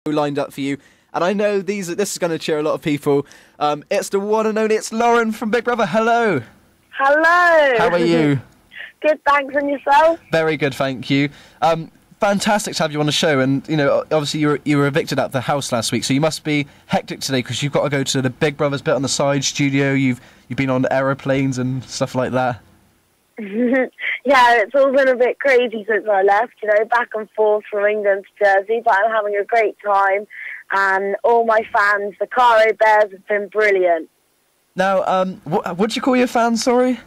lined up for you, and I know this is going to cheer a lot of people. It's the one and only, it's Lauren from Big Brother. Hello. Hello. How are you? Good, thanks, and yourself? Very good, thank you. Fantastic to have you on the show, and you know, obviously you were evicted out of the house last week, so you must be hectic today because you've got to go to the Big Brother's bit on the side studio. You've been on aeroplanes and stuff like that. Yeah, it's all been a bit crazy since I left, you know, back and forth from England to Jersey, but I'm having a great time, and all my fans, the Carre Bears, have been brilliant. Now, what do you call your fans, sorry?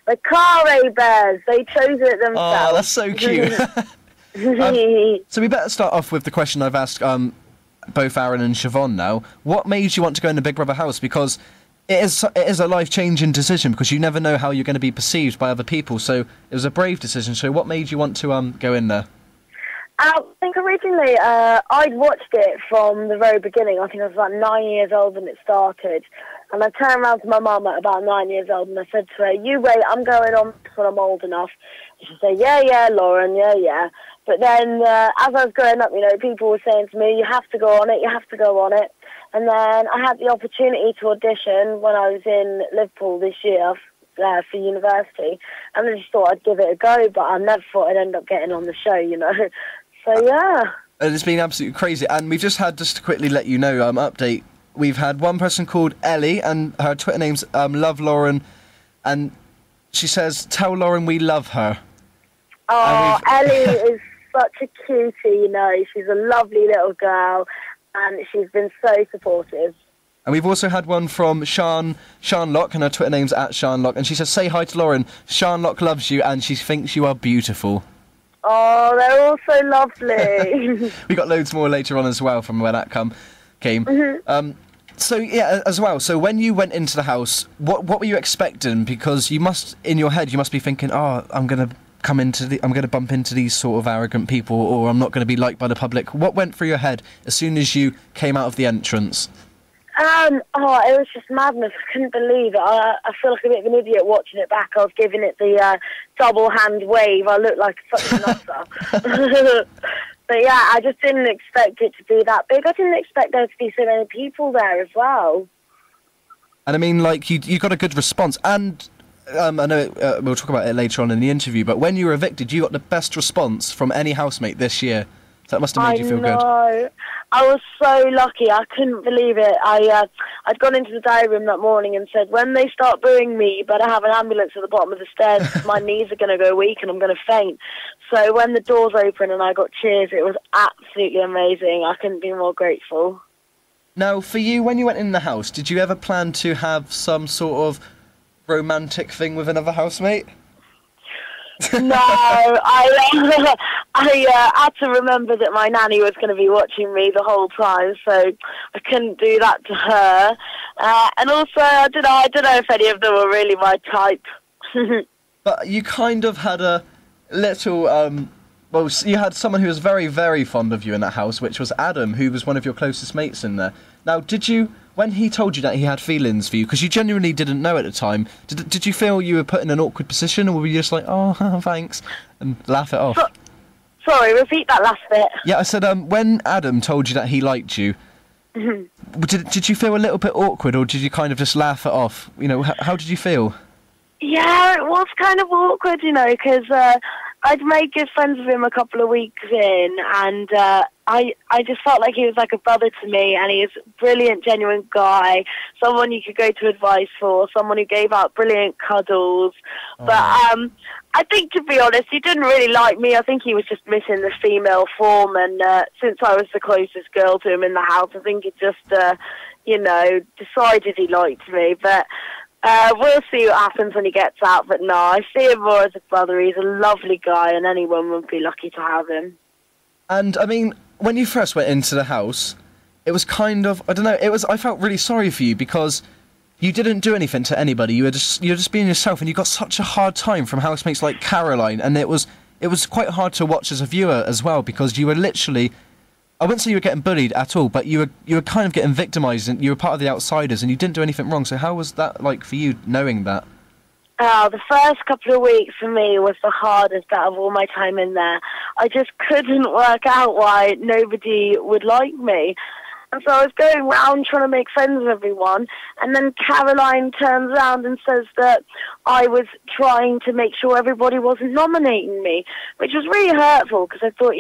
The Carre Bears, they chose it themselves. Oh, that's so cute. So we better start off with the question I've asked both Aaron and Siobhan now. What made you want to go in the Big Brother house? Because it is a life-changing decision, because you never know how you're going to be perceived by other people. So it was a brave decision. So what made you want to go in there? I think originally I'd watched it from the very beginning. I think I was about 9 years old when it started. And I turned around to my mum at about 9 years old and I said to her, "You wait, I'm going on when I'm old enough." And she said, "Yeah, Lauren, yeah." But then as I was growing up, you know, people were saying to me, "You have to go on it, you have to go on it." And then I had the opportunity to audition when I was in Liverpool this year for university. And I just thought I'd give it a go, but I never thought I'd end up getting on the show, you know. So, yeah. It's been absolutely crazy. And we've just had, just to quickly let you know, update, we've had one person called Ellie, and her Twitter name's Love Lauren, and she says, "Tell Lauren we love her." Oh, Ellie is such a cutie, you know. She's a lovely little girl, and she's been so supportive. And we've also had one from Sean Locke, and her Twitter name's @SeanLocke, and she says, "Say hi to Lauren. Sean Locke loves you, and she thinks you are beautiful." Oh, they're all so lovely. We got loads more later on as well from where that came. Mm-hmm. So yeah, as well. So when you went into the house, what were you expecting? Because you must, in your head, you must be thinking, "Oh, I'm gonna bump into these sort of arrogant people, or I'm not going to be liked by the public." What went through your head as soon as you came out of the entrance? It was just madness. I couldn't believe it. I feel like a bit of an idiot watching it back. I was giving it the double hand wave. I looked like such an osser. But yeah, I just didn't expect it to be that big. I didn't expect there to be so many people there as well. And I mean, like, you got a good response. And I know we'll talk about it later on in the interview, but when you were evicted, you got the best response from any housemate this year. So that must have made you feel good. I was so lucky. I couldn't believe it. I'd gone into the diary room that morning and said, "When they start booing me, you better have an ambulance at the bottom of the stairs. My knees are going to go weak and I'm going to faint." So when the doors opened and I got cheers, it was absolutely amazing. I couldn't be more grateful. Now, for you, when you went in the house, did you ever plan to have some sort of romantic thing with another housemate? No, I had to remember that my nanny was going to be watching me the whole time, so I couldn't do that to her. And also, I don't know if any of them were really my type. But you kind of had a little, well, you had someone who was very, very fond of you in that house, which was Adam, who was one of your closest mates in there. Now, did you, when he told you that he had feelings for you, because you genuinely didn't know at the time, did you feel you were put in an awkward position, or were you just like, "Oh, thanks," and laugh it off? Sorry, repeat that last bit. Yeah, I said, when Adam told you that he liked you, did you feel a little bit awkward, or did you kind of just laugh it off? You know, how did you feel? Yeah, it was kind of awkward, you know, because I'd made good friends with him a couple of weeks in, and I just felt like he was like a brother to me, and he's a brilliant, genuine guy, someone you could go to advice for, someone who gave out brilliant cuddles. Oh. But I think, to be honest, he didn't really like me. I think he was just missing the female form, and since I was the closest girl to him in the house, I think he just, you know, decided he liked me. But we'll see what happens when he gets out. But no, I see him more as a brother. He's a lovely guy, and anyone would be lucky to have him. And, I mean, when you first went into the house, it was kind of, I don't know, I felt really sorry for you, because you didn't do anything to anybody. You were just being yourself, and you got such a hard time from housemates like Caroline, and it was quite hard to watch as a viewer as well, because you were literally, I wouldn't say you were getting bullied at all, but you were kind of getting victimised, and you were part of the outsiders, and you didn't do anything wrong. So how was that like for you, knowing that? The first couple of weeks for me was the hardest out of all my time in there. I just couldn't work out why nobody would like me. And so I was going round trying to make friends with everyone, and then Caroline turns around and says that I was trying to make sure everybody wasn't nominating me, which was really hurtful, because I thought,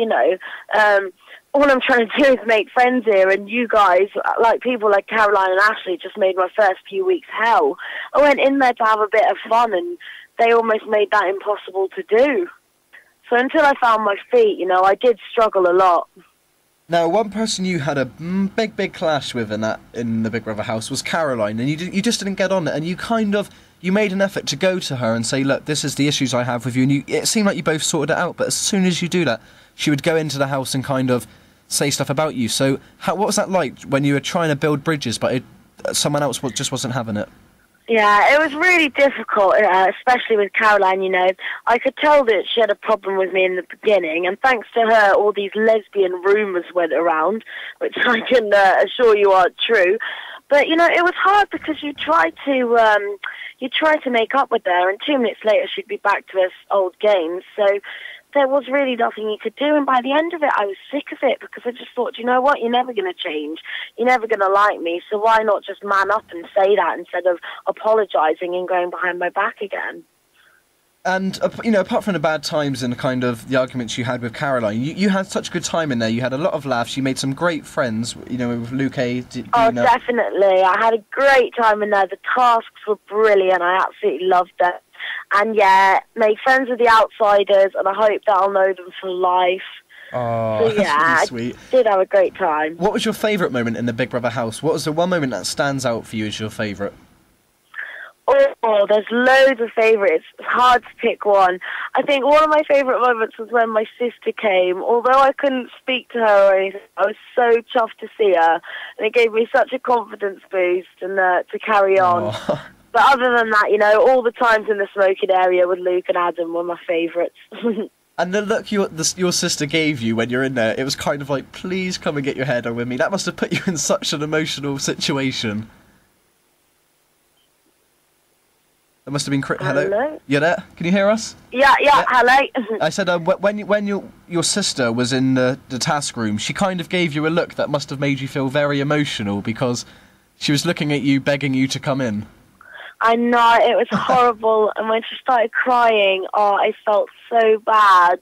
all I'm trying to do is make friends here, and you guys, like people like Caroline and Ashley, just made my first few weeks hell. I went in there to have a bit of fun, and they almost made that impossible to do. So until I found my feet, I did struggle a lot. Now, one person you had a big clash with in the Big Brother house was Caroline, and you just didn't get on it, and you made an effort to go to her and say, look, this is the issues I have with you, and it seemed like you both sorted it out, but as soon as you do that, she would go into the house and kind of say stuff about you. So what was that like when you were trying to build bridges, but someone else just wasn't having it? Yeah, it was really difficult, especially with Caroline, I could tell that she had a problem with me in the beginning, and thanks to her, all these lesbian rumours went around, which I can assure you aren't true. But, it was hard because you try to make up with her, and 2 minutes later she'd be back to her old games. So there was really nothing you could do, and by the end of it, I was sick of it, because I just thought, you know what, you're never going to change, you're never going to like me, so why not just man up and say that instead of apologising and going behind my back again? And, apart from the bad times and kind of the arguments you had with Caroline, you had such a good time in there, you had a lot of laughs, you made some great friends, with Luke A. Definitely, I had a great time in there, the tasks were brilliant, I absolutely loved them. And yeah, make friends with the outsiders, and I hope that I'll know them for life. Oh, so, yeah, that's really sweet. I did have a great time. What was your favourite moment in the Big Brother house? What was the one moment that stands out for you as your favourite? Oh, there's loads of favourites. It's hard to pick one. I think one of my favourite moments was when my sister came. Although I couldn't speak to her or anything, I was so chuffed to see her. And it gave me such a confidence boost and to carry on. Oh. But other than that, all the times in the smoking area with Luke and Adam were my favourites. And the look your sister gave you when you're in there, it was kind of like, please come and get your hair done with me. That must have put you in such an emotional situation. That must have been... Hello? You there? Can you hear us? Yeah, hello. I said when your sister was in the task room, she kind of gave you a look that must have made you feel very emotional, because she was looking at you, begging you to come in. I know, it was horrible, and when she started crying, I felt so bad.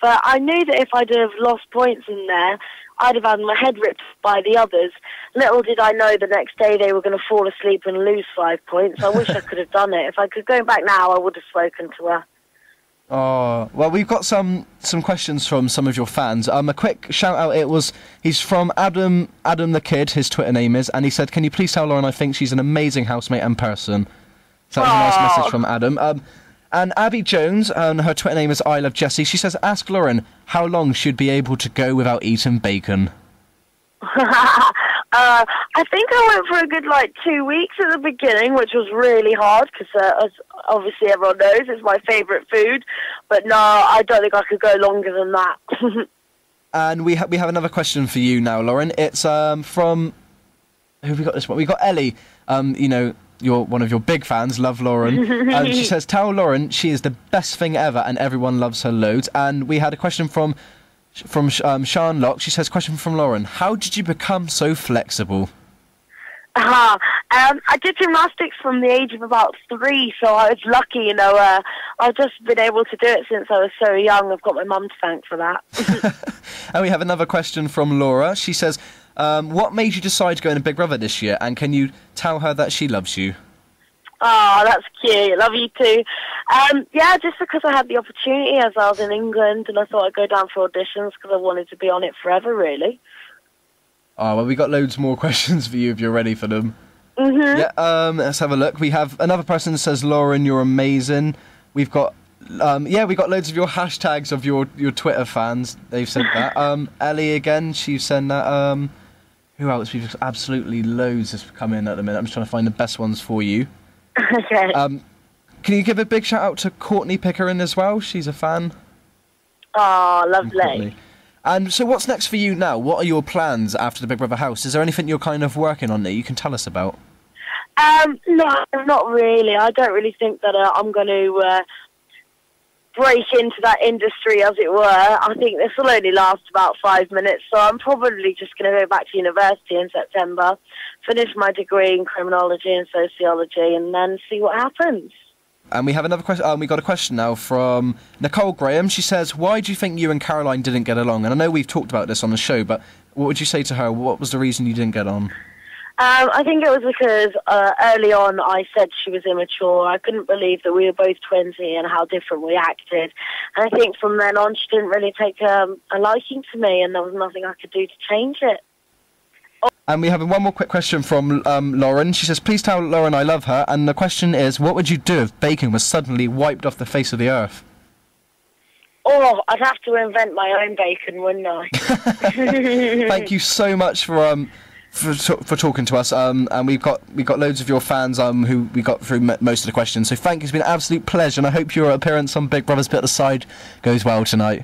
But I knew that if I'd have lost points in there, I'd have had my head ripped by the others. Little did I know the next day they were going to fall asleep and lose 5 points. I wish I could have done it. If I could go back now, I would have spoken to her. Oh, well, we've got some questions from some of your fans. A quick shout-out, he's from Adam the Kid, his Twitter name is, and he said, can you please tell Lauren I think she's an amazing housemate and person? So that was a nice message from Adam. And Abby Jones, and her Twitter name is I Love Jessie, she says, ask Lauren how long she'd be able to go without eating bacon. I think I went for a good, 2 weeks at the beginning, which was really hard, because as obviously everyone knows, it's my favourite food. But no, I don't think I could go longer than that. And we have another question for you now, Lauren. It's from... Who have we got this one? We got Ellie. You're one of your big fans, love Lauren. She says, tell Lauren she is the best thing ever and everyone loves her loads. And we had a question from Sean Locke. She says, question from Lauren, how did you become so flexible? I did gymnastics from the age of about 3, so I was lucky, I've just been able to do it since I was so young. I've got my mum to thank for that. And we have another question from Laura. She says, what made you decide to go in a Big Brother this year, and can you tell her that she loves you? Oh, that's cute. Love you too. Yeah, just because I had the opportunity as I was in England, and I thought I'd go down for auditions because I wanted to be on it forever, really. Oh, well, we got loads more questions for you if you're ready for them. Mm-hmm. Yeah, let's have a look. We have another person that says, Lauren, you're amazing. We've got, we got loads of your hashtags of your Twitter fans. They've said that. Ellie again, she's sent that. Who else? We've got absolutely loads that's come in at the minute. I'm just trying to find the best ones for you. Okay. Can you give a big shout out to Courtney Pickering as well? She's a fan. Oh, lovely. And so what's next for you now? What are your plans after the Big Brother house? Is there anything you're kind of working on that you can tell us about? No, not really. I don't really think that I'm going to break into that industry, as it were. I think this will only last about 5 minutes, so I'm probably just going to go back to university in September, finish my degree in criminology and sociology, and then see what happens. And we have another question. We got a question now from Nicole Graham. She says, "Why do you think you and Caroline didn't get along?" And I know we've talked about this on the show, but what would you say to her? What was the reason you didn't get on? I think it was because early on I said she was immature. I couldn't believe that we were both 20 and how different we acted. And I think from then on she didn't really take a liking to me, and there was nothing I could do to change it. And we have one more quick question from Lauren. She says, "Please tell Lauren I love her." And the question is, what would you do if bacon was suddenly wiped off the face of the earth? Oh, I'd have to invent my own bacon, wouldn't I? Thank you so much for talking to us. And we got loads of your fans who we got through most of the questions. So thank you. It's been an absolute pleasure, and I hope your appearance on Big Brother's Bit Aside goes well tonight.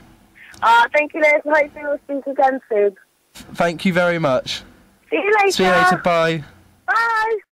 Thank you, Liz. Hopefully we'll speak again soon. Thank you very much. See you later. See you later. Bye. Bye.